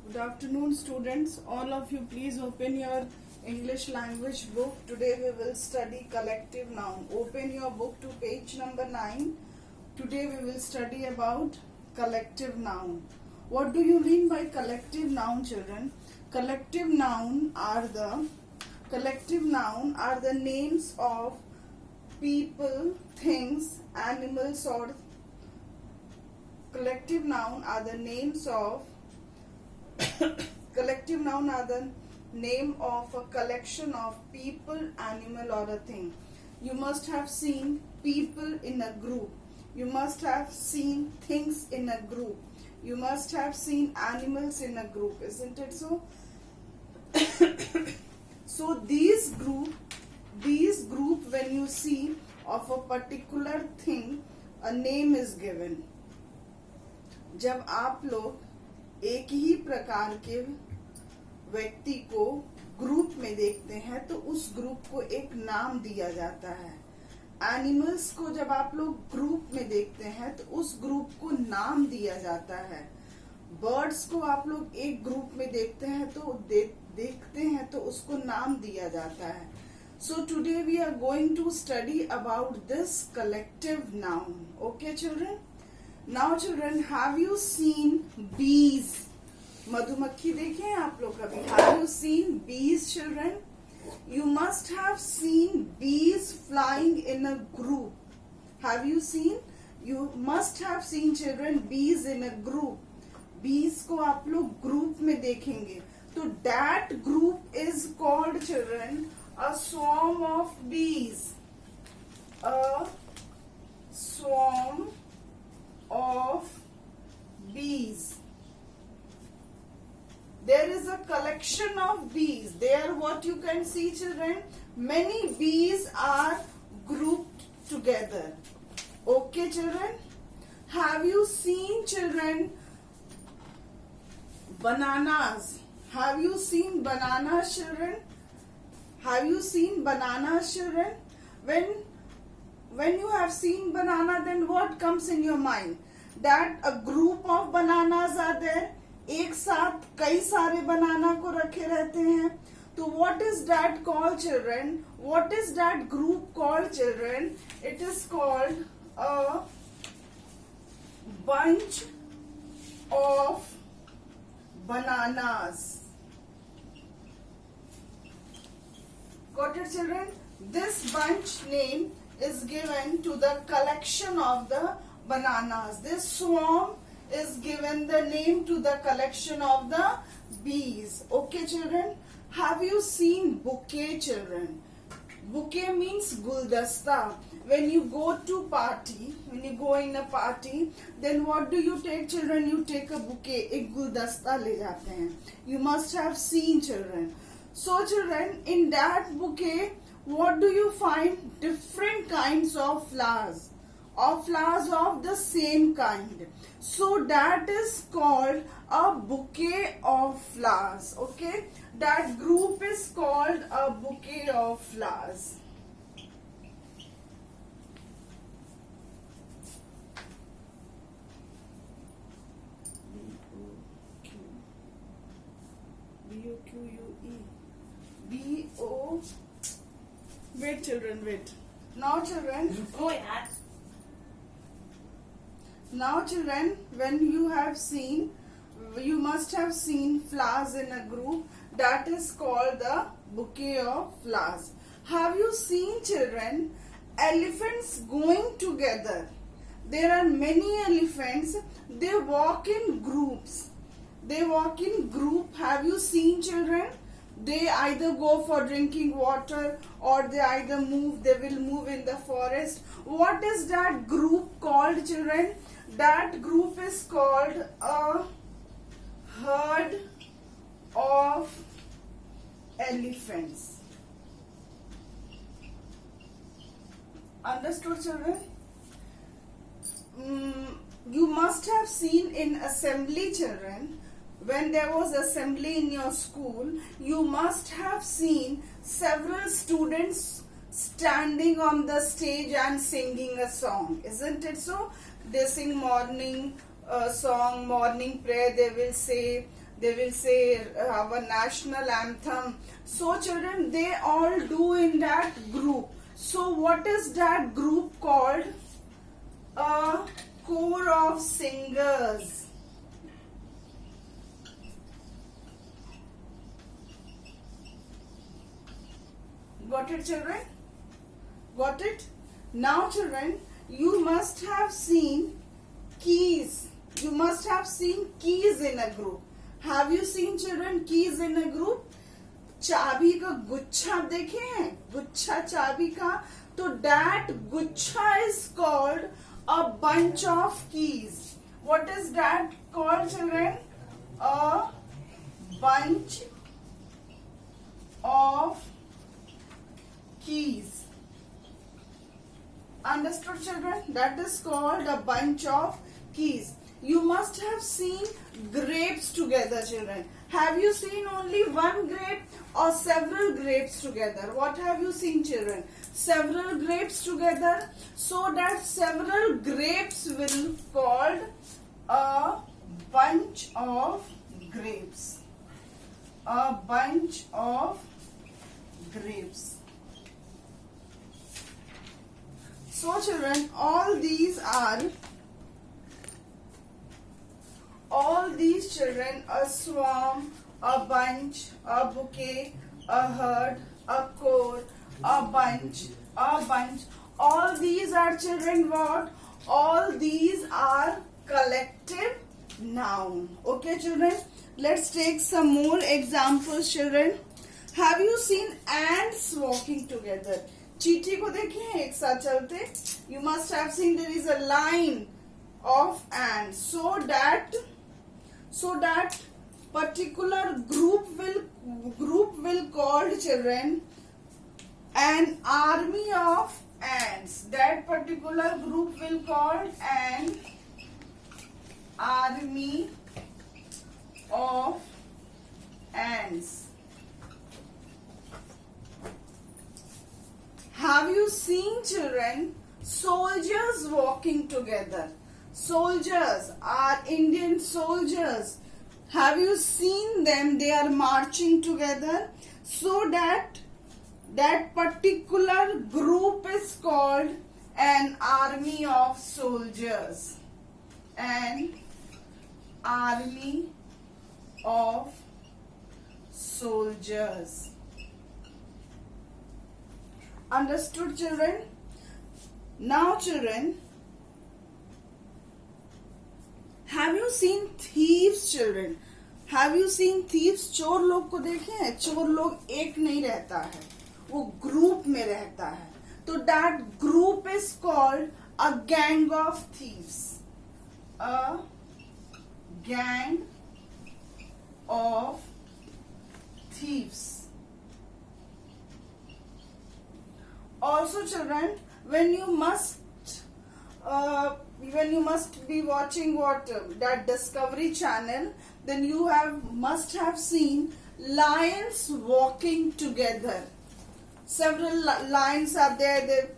Good afternoon, students. All of you, please open your English language book. Today we will study collective noun. Open your book to page number 9. Today we will study about collective noun. What do you mean by collective noun, children? Collective noun are the names of people, things, animals, or collective noun are the names of collective noun are the name of a collection of people, animal, or a thing. You must have seen people in a group. You must have seen things in a group. You must have seen animals in a group, isn't it so? So these group when you see of a particular thing, a name is given. जब आप लोग एक ही प्रकार के व्यक्ति को group में देखते हैं तो उस ग्रुप को एक नाम दिया जाता है. एनिमल्स को जब आप लोग ग्रुप में देखते हैं तो उस ग्रुप को नाम दिया जाता है. बर्ड्स को आप लोग एक ग्रुप में देखते हैं तो उसको नाम दिया जाता है. So today we are going to study about this collective noun. Okay, children? Now children, have you seen bees? मधुमक्खी देखे हैं आप लोग कभी? Have you seen bees, children? You must have seen bees flying in a group. Have you seen? You must have seen, children, bees in a group. Bees को आप लोग group में देखेंगे तो that group is called, children, a swarm of bees. A swarm of bees. There is a collection of bees. There, what you can see, children, many bees are grouped together. Okay, children? Have you seen, children, bananas? Have you seen bananas, children? Have you seen bananas, children? When you have seen banana, then what comes in your mind? That a group of bananas are there. एक साथ कई सारे बनाना को रखे रहते हैं. तो what is that called, children? What is that group called, children? It is called a bunch of bananas. Got it, children? This bunch name is given to the collection of the bananas. This swarm is given the name to the collection of the bees. Okay, children? Have you seen bouquet, children? Bouquet means guldasta. When you go in a party, then what do you take, children? You take a bouquet. एक गुलदस्ता ले जाते हैं. You must have seen, children. So, children, in that bouquet, what do you find? Different kinds of flowers. Or flowers of the same kind. So that is called a bouquet of flowers. Okay? That group is called a bouquet of flowers. B-O. Wait, children, wait. Now, children. Now, children, when you must have seen flowers in a group. That is called the bouquet of flowers. Have you seen, children, elephants going together? There are many elephants. They walk in groups. Have you seen, children? They either go for drinking water or they will move in the forest. What is that group called, children? That group is called a herd of elephants. Understood, children? You must have seen in assembly, children, when there was assembly in your school, you must have seen several students standing on the stage and singing a song. Isn't it so? They sing morning song, morning prayer, they will say, they will say our national anthem. So children, they all do in that group. So what is that group called? A corps of singers. Got it, children? Got it? Now children, you must have seen keys. You must have seen keys in a group. Have you seen children keys in a group? चाबी का गुच्छा देखे हैं, गुच्छा चाबी का, तो that गुच्छा is called a bunch of keys. What is that called children? A bunch of keys. Understood children? That is called a bunch of keys. You must have seen grapes together children. Have you seen only one grape or several grapes together? What have you seen children? Several grapes together. So that several grapes will called a bunch of grapes. A bunch of grapes. So children, all these children, a swarm, a bunch, a bouquet, a herd, a corps, a bunch, all these are children what? All these are collective noun. Okay children, let's take some more examples children. Have you seen ants walking together? चींटी को देखे हैं एक साथ चलते. You must have seen there is a line of ants. So that particular group will called children an army of ants. That particular group will called an army of ants. Have you seen children soldiers walking together? Soldiers are Indian soldiers. Have you seen them? They are marching together. So that particular group is called an army of soldiers. An army of soldiers. Understood children? Now children, have you seen thieves children? Have you seen thieves? चोर लोग को देखे हैं? चोर लोग एक नहीं रहता है, वो ग्रुप में रहता है. तो that group is called a gang of thieves. A gang of thieves. Also children, when you must be watching that Discovery Channel, then you must have seen lions walking together. Several lions are there.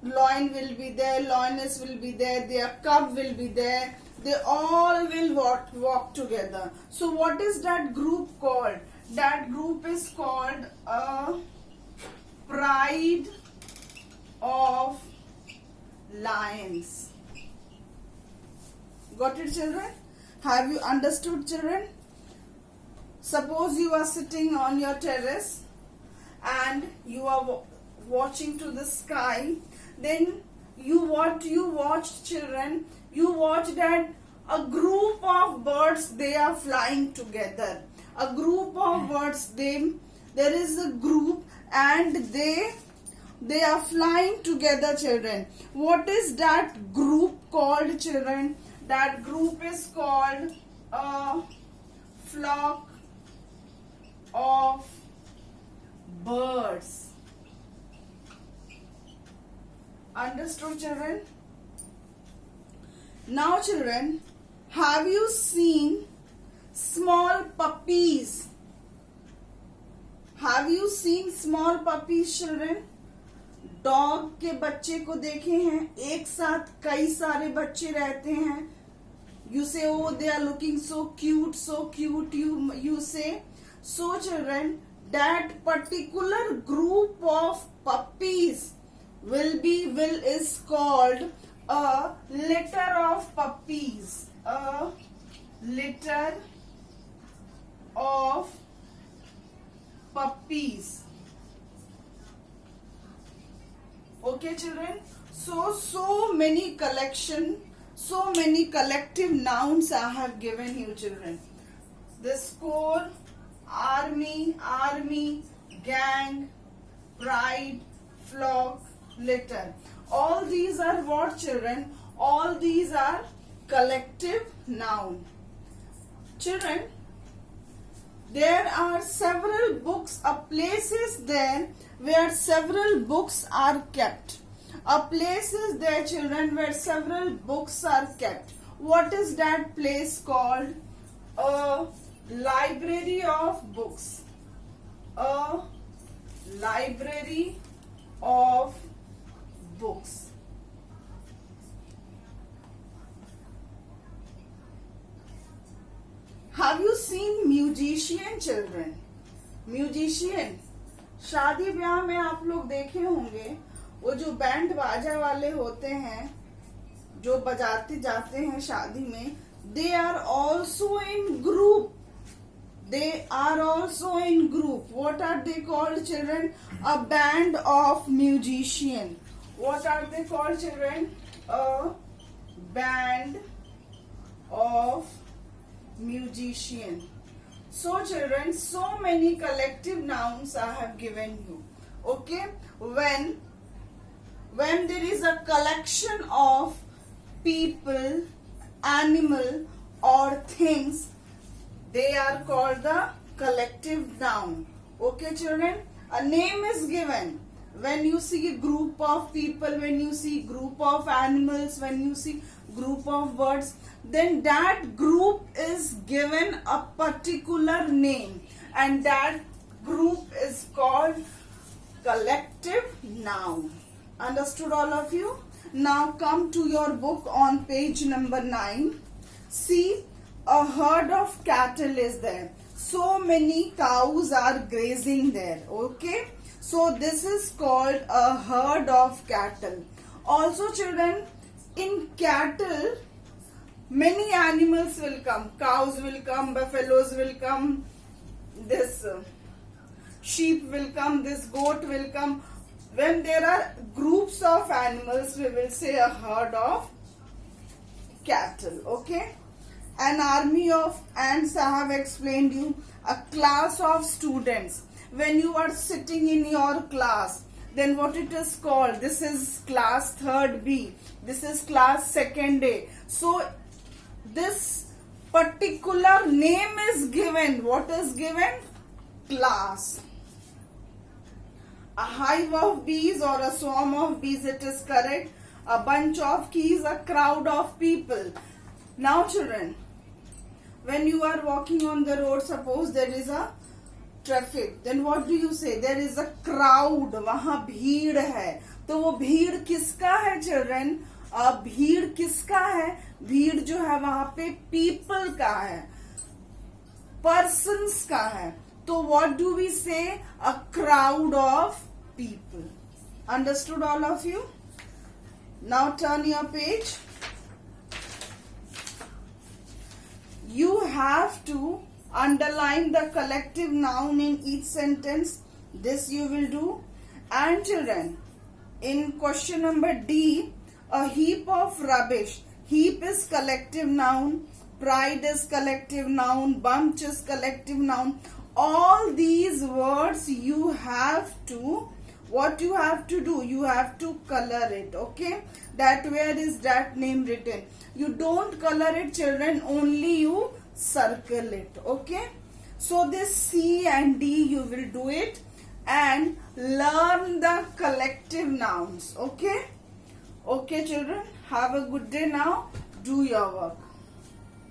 Lion will be there, lioness will be there, their cub will be there. They all will walk together. So what is that group called? That group is called a pride of lions. Got it children? Have you understood children? Suppose you are sitting on your terrace and you are watching to the sky. Then you watch children, you watch that a group of birds, they are flying together. A group of birds, there is a group and they are flying together children. What is that group called children? That group is called a flock of birds. Understood children? Now children, have you seen small puppies? Have you seen small puppies children? Dog के बच्चे को देखे हैं, एक साथ कई सारे बच्चे रहते हैं. You say, oh, they are looking so cute, so cute. You say. So children, that particular group of puppies is called a litter of puppies. A litter of puppies. Okay children, so many collective nouns I have given you children. The score, army, gang, pride, flock, litter. All these are what children? All these are collective noun. Children, there are several books, a place is there where several books are kept. A place is there children where several books are kept. What is that place called? A library of books. A library of books. Have you seen musician children? Musician. शादी ब्याह में आप लोग देखे होंगे वो जो band बाजा वाले होते हैं जो बजाते जाते हैं शादी में, they are also in group. They are also in group. What are they called children? A band of musician. What are they called children? A band of musician. So children, so many collective nouns I have given you. Okay, when there is a collection of people, animal or things, they are called the collective noun. Okay children, a name is given when you see a group of people, when you see group of animals, when you see group of birds, then that group is given a particular name and that group is called collective noun. Understood all of you? Now come to your book on page number 9. See, a herd of cattle is there. So many cows are grazing there. Okay, so this is called a herd of cattle. Also children, in cattle many animals will come. Cows will come, buffaloes will come, this sheep will come, this goat will come. When there are groups of animals, we will say a herd of cattle. Okay, an army of ants I have explained you. A class of students. When you are sitting in your class, then what it is called? This is class 3rd B. This is class 2nd A. So this particular name is given. What is given? Class. A hive of bees or a swarm of bees, it is correct. A bunch of keys, a crowd of people. Now children, when you are walking on the road, suppose there is a traffic, then what do you say? There is a crowd. वहाँ भीड़ है. तो वो भीड़ किसका है children? भीड़ किसका है? भीड़ जो है वहाँ पे people का है, persons का है. तो what do we say? A crowd of people. Understood all of you? Now turn your page. You have to underline the collective noun in each sentence. This you will do. And children, in question number D, a heap of rubbish. Heap is collective noun. Pride is collective noun. Bunch is collective noun. All these words you have to, what you have to do? You have to color it. Okay? That where is that name written? You don't color it children, only you circle it. Okay? So this C and D you will do it and learn the collective nouns. Okay? Okay children, have a good day now. Do your work.